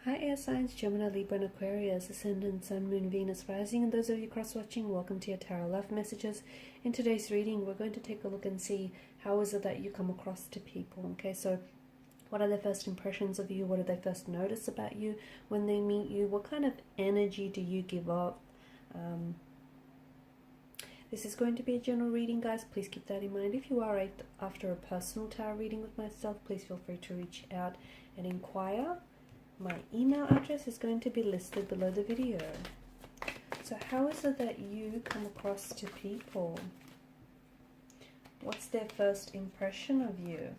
Hi air signs, Gemini, Libra and Aquarius, Ascendant, Sun, Moon, Venus, Rising, and those of you cross-watching, welcome to your Tarot Love Messages. In today's reading, we're going to take a look and see how is it that you come across to people, okay? So what are their first impressions of you? What do they first notice about you when they meet you? What kind of energy do you give off? This is going to be a general reading, guys. Please keep that in mind. If you are after a personal tarot reading with myself, please feel free to reach out and inquire. My email address is going to be listed below the video. So how is it that you come across to people? What's their first impression of you?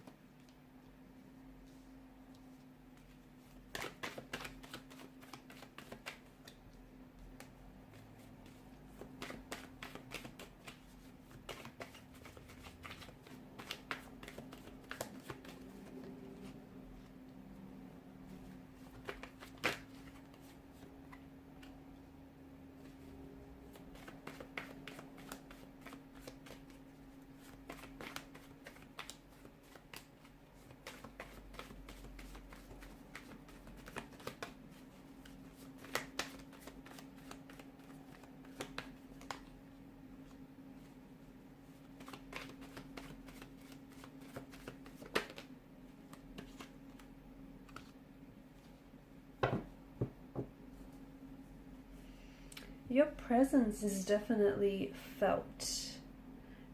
Your presence is definitely felt,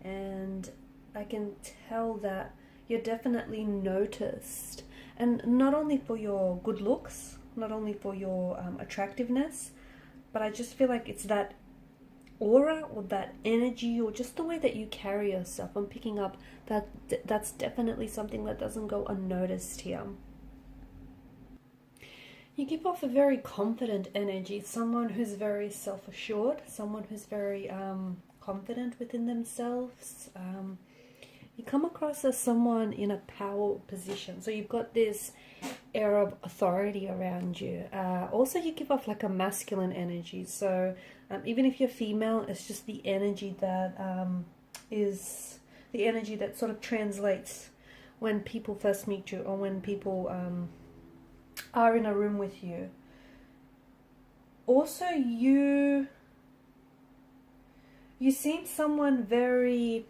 and I can tell that you're definitely noticed, and not only for your good looks, not only for your attractiveness, but I just feel like it's that aura or that energy or just the way that you carry yourself. I'm picking up that that's definitely something that doesn't go unnoticed here. You give off a very confident energy, someone who's very self-assured, someone who's very confident within themselves. You come across as someone in a power position, so you've got this air of authority around you. Also, you give off like a masculine energy, so even if you're female, it's just the energy that is the energy that sort of translates when people first meet you, or when people are in a room with you. Also, you seem someone very,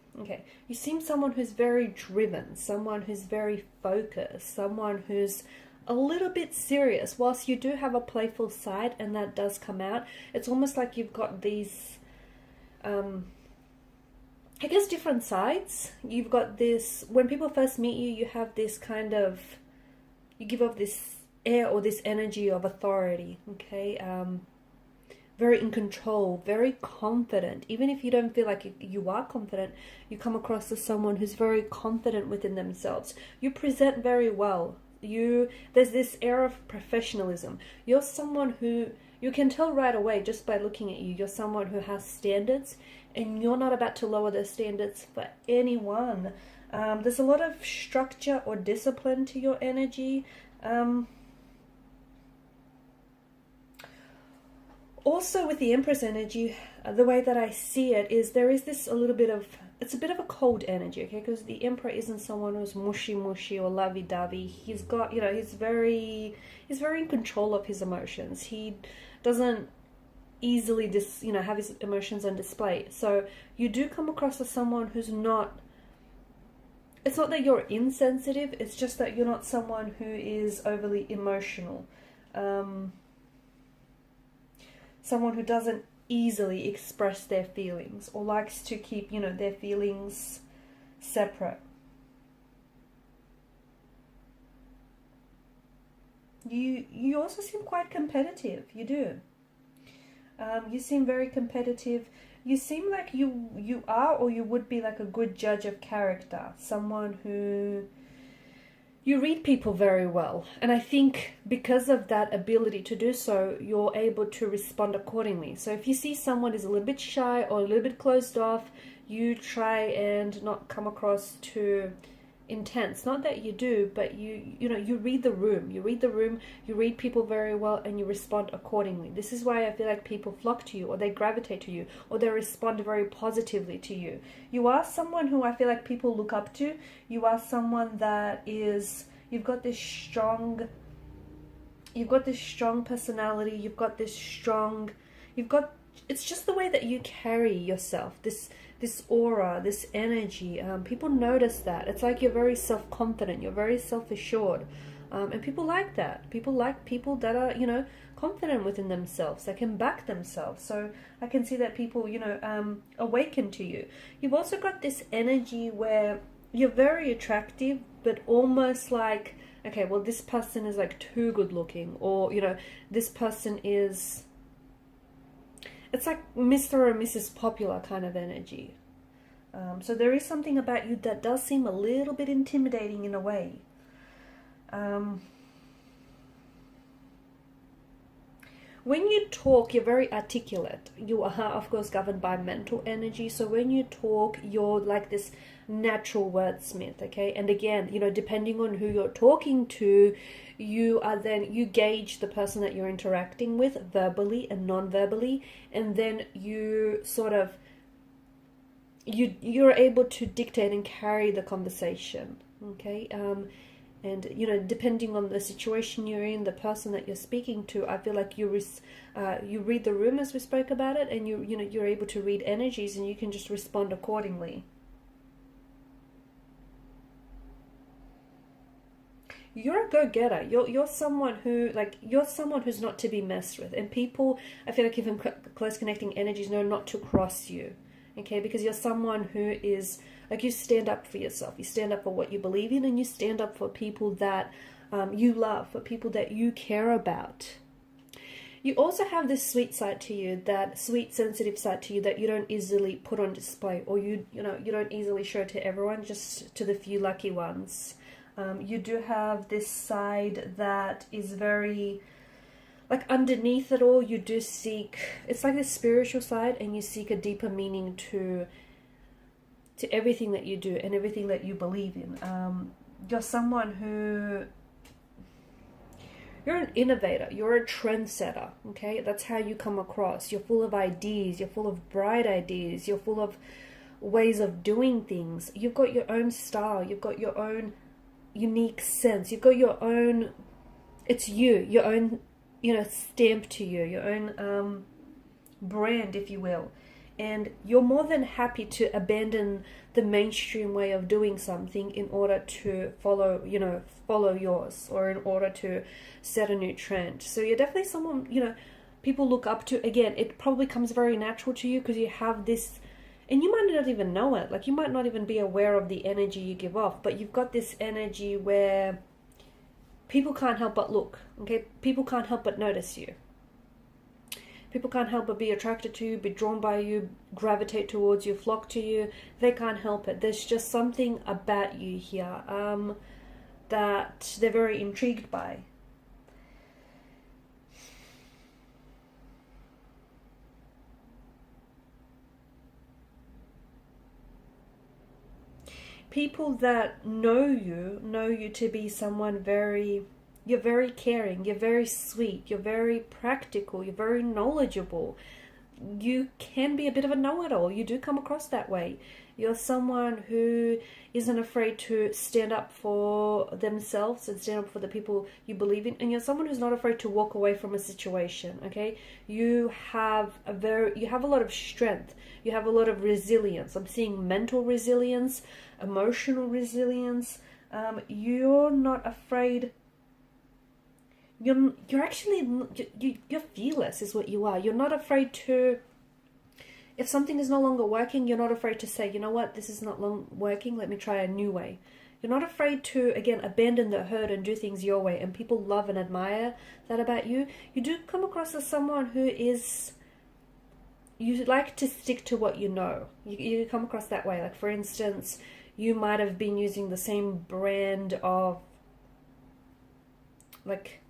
you seem someone who's very driven, someone who's very focused, someone who's a little bit serious. Whilst you do have a playful side, and that does come out, it's almost like you've got these, I guess, different sides. You've got this, when people first meet you, you have this kind of, you give off this air or this energy of authority, okay? Very in control, very confident. Even if you don't feel like you are confident, you come across as someone who's very confident within themselves. You present very well. There's this air of professionalism. You're someone who, you can tell right away just by looking at you, you're someone who has standards, and you're not about to lower those standards for anyone. There's a lot of structure or discipline to your energy. Also, with the Empress energy, the way that I see it is there is this a little bit of, it's a bit of a cold energy, okay? Because the Emperor isn't someone who's mushy or lovey-dovey. He's got, he's very in control of his emotions. He doesn't easily have his emotions on display. So you do come across as someone who's not, it's not that you're insensitive, it's just that you're not someone who is overly emotional. Someone who doesn't easily express their feelings, or likes to keep, their feelings separate. You also seem quite competitive. You do. You seem very competitive. You seem like you are, or you would be, like a good judge of character. Someone who, you read people very well, and I think because of that ability to do so, you're able to respond accordingly. So if you see someone is a little bit shy or a little bit closed off, you try and not come across too intense. Not that you do, but you read the room. You read people very well, and you respond accordingly. This is why I feel like people flock to you, or they gravitate to you, or they respond very positively to you. You are someone who I feel like people look up to. You are someone that is, you've got this strong You've got this strong personality. You've got this strong, it's just the way that you carry yourself, this aura, this energy. People notice that. It's like you're very self-confident, you're very self-assured. And people like that. People like people that are, you know, confident within themselves, that can back themselves. So I can see that people, you know, awaken to you. You've also got this energy where you're very attractive, but almost like, okay, well, this person is like too good looking, or, you know, this person is, it's like Mr. or Mrs. Popular kind of energy. So there is something about you that does seem a little bit intimidating in a way. When you talk, you're very articulate. You are, of course, governed by mental energy. So when you talk, you're like this natural wordsmith, okay? And again, you know, depending on who you're talking to, you gauge the person that you're interacting with verbally and non-verbally, and then you sort of, you're able to dictate and carry the conversation, okay? And, you know, depending on the situation you're in, the person that you're speaking to, I feel like you read the room, as we spoke about it, and you know, you're able to read energies, and you can just respond accordingly. You're a go-getter. You're someone who, like, you're someone who's not to be messed with. And people, I feel like, even close connecting energies know not to cross you, okay? Because you're someone who is, like, you stand up for yourself. You stand up for what you believe in, and you stand up for people that you love, for people that you care about. You also have this sweet side to you, that sweet, sensitive side to you that you don't easily put on display, or you don't easily show to everyone, just to the few lucky ones. You do have this side that is very, like, underneath it all, you do seek, it's like the spiritual side, and you seek a deeper meaning to everything that you do and everything that you believe in. You're someone who, you're an innovator, you're a trendsetter, okay? That's how you come across. You're full of ideas, you're full of bright ideas, you're full of ways of doing things. You've got your own style, you've got your own unique sense, you've got your own, it's you, your own, you know, stamp to you, your own brand, if you will. And you're more than happy to abandon the mainstream way of doing something in order to follow yours, or in order to set a new trend. So you're definitely someone, you know, people look up to. Again, it probably comes very natural to you because you have this, and you might not even know it. Like, you might not even be aware of the energy you give off, but you've got this energy where people can't help but look, okay? People can't help but notice you. People can't help but be attracted to you, be drawn by you, gravitate towards you, flock to you. They can't help it. There's just something about you here that they're very intrigued by. People that know you to be someone very, you're very caring, you're very sweet, you're very practical, you're very knowledgeable. You can be a bit of a know-it-all. You do come across that way. You're someone who isn't afraid to stand up for themselves and stand up for the people you believe in. And you're someone who's not afraid to walk away from a situation, okay? You have a lot of strength. You have a lot of resilience. I'm seeing mental resilience, emotional resilience. You're not afraid. You're fearless is what you are. You're not afraid to, if something is no longer working, you're not afraid to say, you know what, this is not working, let me try a new way. You're not afraid to, again, abandon the herd and do things your way, and people love and admire that about you. You do come across as someone who is, you like to stick to what you know. You come across that way. Like, for instance, you might have been using the same brand of, like,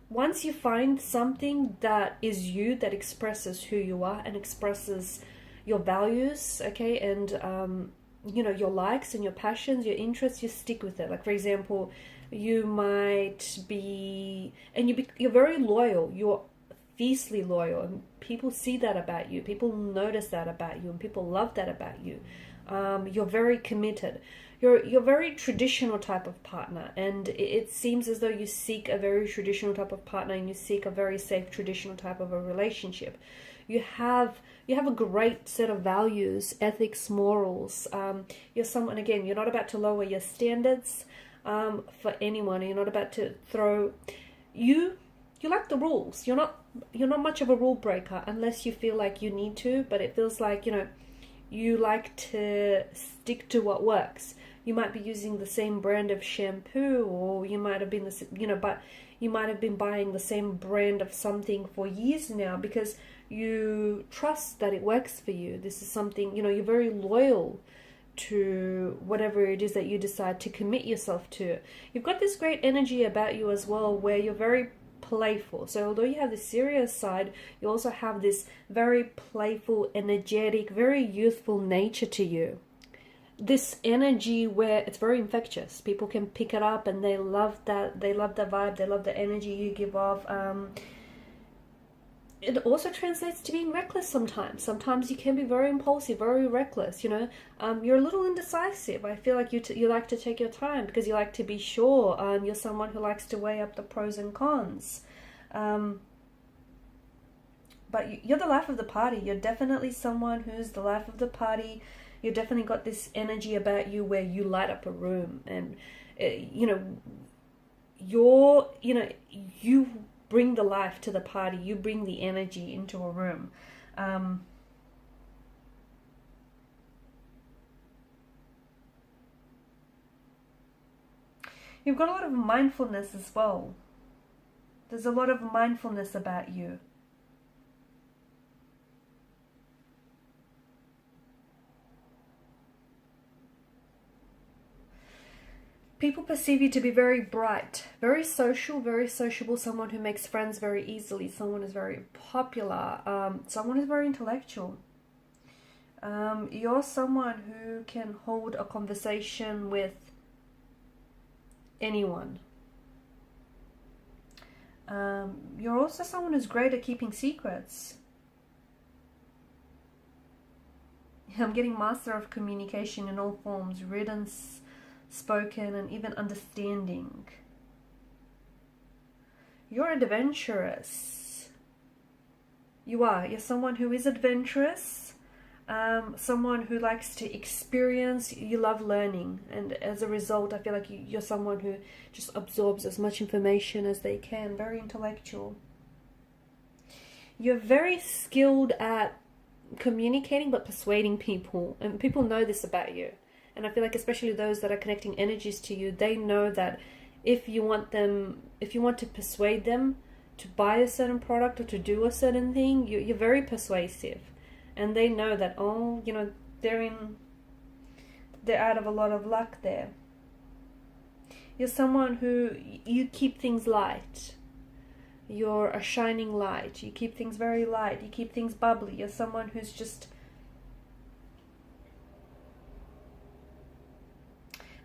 once you find something that is you, that expresses who you are and expresses your values, okay, and you know, your likes and your passions, your interests, you stick with it. Like, for example, you might be, and you're very loyal. You're fiercely loyal, and people see that about you. People notice that about you, and people love that about you. You're very committed. you're a very traditional type of partner, and it seems as though you seek a very traditional type of partner, and you seek a very safe traditional type of a relationship. You have a great set of values, ethics, morals. You're someone, again, you're not about to lower your standards for anyone. You're not about to throw you like the rules. You're not much of a rule breaker unless you feel like you need to, but it feels like, you like to stick to what works. You might be using the same brand of shampoo, or you might have been but you might have been buying the same brand of something for years now because you trust that it works for you. This is something, you're very loyal to whatever it is that you decide to commit yourself to. You've got this great energy about you as well, where you're very playful. So although you have the serious side, you also have this very playful, energetic, very youthful nature to you. This energy where it's very infectious. People can pick it up and they love that. They love the vibe. They love the energy you give off. It also translates to being reckless sometimes. Sometimes you can be very impulsive, very reckless, You're a little indecisive. I feel like you like to take your time because you like to be sure. You're someone who likes to weigh up the pros and cons. But you're the life of the party. You're definitely someone who's the life of the party. You've definitely got this energy about you where you light up a room. And, you bring the life to the party. You bring the energy into a room. You've got a lot of mindfulness as well. There's a lot of mindfulness about you. People perceive you to be very bright, very social, very sociable, someone who makes friends very easily, someone who's very popular, someone who's very intellectual. You're someone who can hold a conversation with anyone. You're also someone who's great at keeping secrets. I'm getting master of communication in all forms, written, spoken, and even understanding. You're adventurous. You are. You're someone who is adventurous, someone who likes to experience. You love learning, and as a result, I feel like you're someone who just absorbs as much information as they can. Very intellectual. You're very skilled at communicating but persuading people, and people know this about you. And I feel like especially those that are connecting energies to you, they know that if you want to persuade them to buy a certain product or to do a certain thing, you're very persuasive. And they know that, they're out of a lot of luck there. You're someone who, you keep things light. You're a shining light. You keep things very light. You keep things bubbly. You're someone who's just...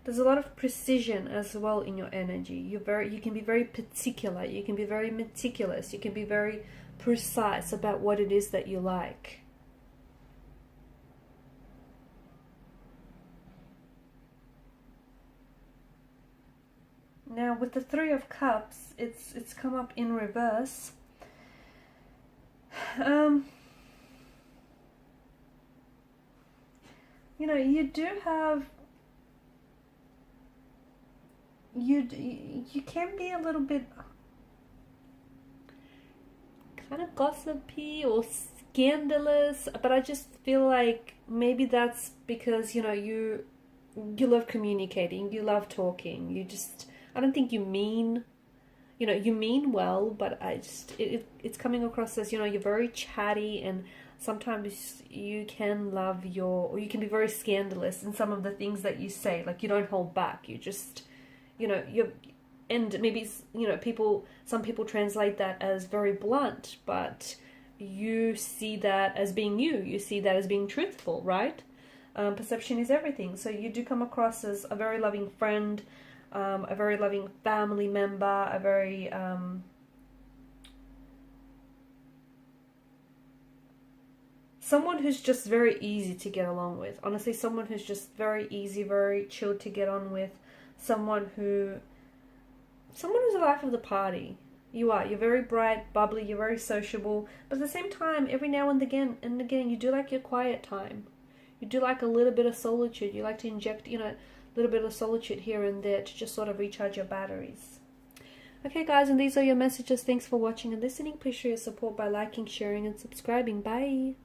There's a lot of precision as well in your energy. You can be very particular. You can be very meticulous. You can be very precise about what it is that you like. Now with the Three of Cups, it's come up in reverse. You do have... You can be a little bit kind of gossipy or scandalous, but I just feel like maybe that's because you love communicating, you love talking, I don't think you mean well, but it's coming across as you're very chatty, and sometimes you can or you can be very scandalous in some of the things that you say. Like, you don't hold back, you just and maybe some people translate that as very blunt, but you see that as being you see that as being truthful, right? Perception is everything. So you do come across as a very loving friend, a very loving family member, a very someone who's just very easy to get along with. Honestly, someone who's just very easy, very chilled to get on with. Someone who's the life of the party. You are. You're very bright, bubbly, you're very sociable. But at the same time, every now and again, you do like your quiet time. You do like a little bit of solitude. You like to inject, a little bit of solitude here and there to just sort of recharge your batteries. Okay, guys, and these are your messages. Thanks for watching and listening. Please show your support by liking, sharing, and subscribing. Bye.